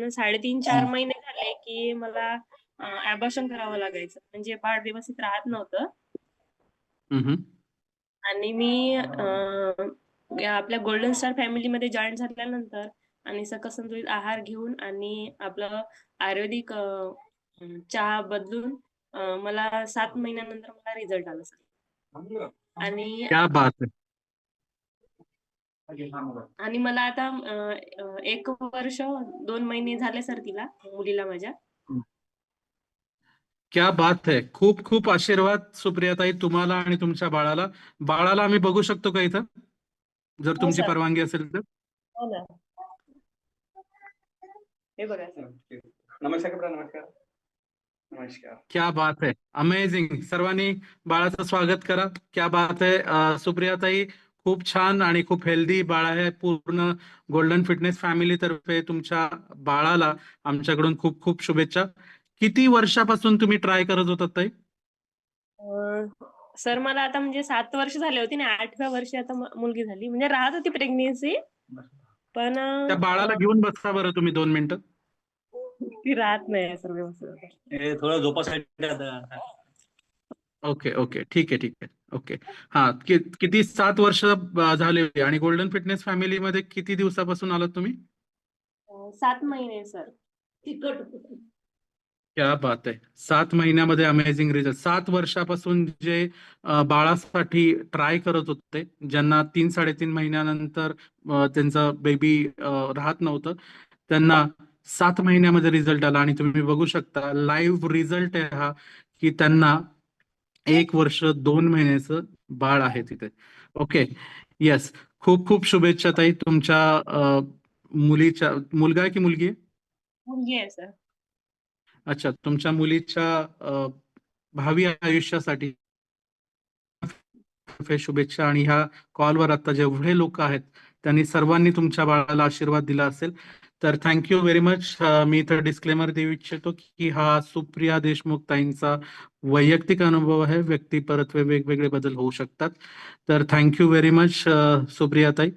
पण 3.5-4 महिने झाले की मला ॲबॉर्शन करावं लागायचं. म्हणजे बाळ व्यवस्थित राहत नव्हतं. आणि मी आपल्या गोल्डन स्टार फॅमिलीमध्ये जॉईन झाल्यानंतर आणि सकस संतुलित आहार घेऊन आणि आपलं आयुर्वेदिक चहा बदलून मला 7 महिन्यानंतर मला रिझल्ट आला सर. आणि क्या बात है. आणि मला आता 1 वर्ष 2 महिने झाले सर तिला, मुलीला माझ्या. क्या बात है. खूप खूप आशीर्वाद सुप्रियाताई तुम्हाला आणि तुमच्या बाळाला. बाळाला आम्ही बघू शकतो का इथं, जर हो तुमची सर. परवानगी असेल तर? हो ना. हे बघा सर. नमस्कार. नमस्कार. क्या बात है. अमेझिंग. सर्वांनी बाळाचं स्वागत करा. क्या बात है. सुप्रियाताई खूप छान आणि खूप हेल्दी बाळ आहे. पूर्ण गोल्डन फिटनेस फॅमिली तर्फे तुमच्या बाळाला आमच्याकडून खूप खूप शुभेच्छा. किती वर्षापासून तुम्ही ट्राय करत होतात ताई? सर मला आता म्हणजे 7 वर्ष झाले होती आणि 8व्या वर्षी आता मुलगी झाली. म्हणजे राहत होती प्रेग्नन्सी, पण त्या बाळाला घेऊन बसा बरं तुम्ही 2 मिनिटं. ती राहत नाही सर व्यवस्थित. थोडं झोपासाठी ओके ओके, ठीक आहे ठीक आहे. ओके. हा, किती 7 वर्ष झाले. आणि गोल्डन फिटनेस फॅमिली मध्ये किती दिवसापासून आलात तुम्ही? 7 महिने सर. क्या बात आहे. 7 महिन्यामध्ये अमेझिंग रिझल्ट. 7 वर्षापासून जे बाळासाठी ट्राय करत होते, ज्यांना 3-3.5 महिन्यानंतर त्यांचं बेबी राहत नव्हतं, त्यांना 7 महिन्यामध्ये रिझल्ट आला. आणि तुम्ही बघू शकता लाईव्ह रिझल्ट आहे हा, की त्यांना 1 वर्ष 2 महिन्याचं बाळ आहे तिथे. ओके. येस. खूप खूप शुभेच्छा ताई तुमच्या मुलीच्या. मुलगा आहे की मुलगी आहे? मुलगी आहे सर. अच्छा, तुमच्या मुलीच्या भावी आयुष्यासाठी शुभेच्छा. आणि ह्या कॉलवर आता जेवढे लोक आहेत त्यांनी सर्वांनी तुमच्या बाळाला आशीर्वाद दिला असेल तर थँक्यू व्हेरी मच. मी इथं डिस्क्लेमर देऊ इच्छितो की हा सुप्रिया देशमुख ताईंचा वैयक्तिक अनुभव आहे. व्यक्ती परत्वे वेगवेगळे बदल होऊ शकतात. तर थँक्यू व्हेरी मच सुप्रिया ताई.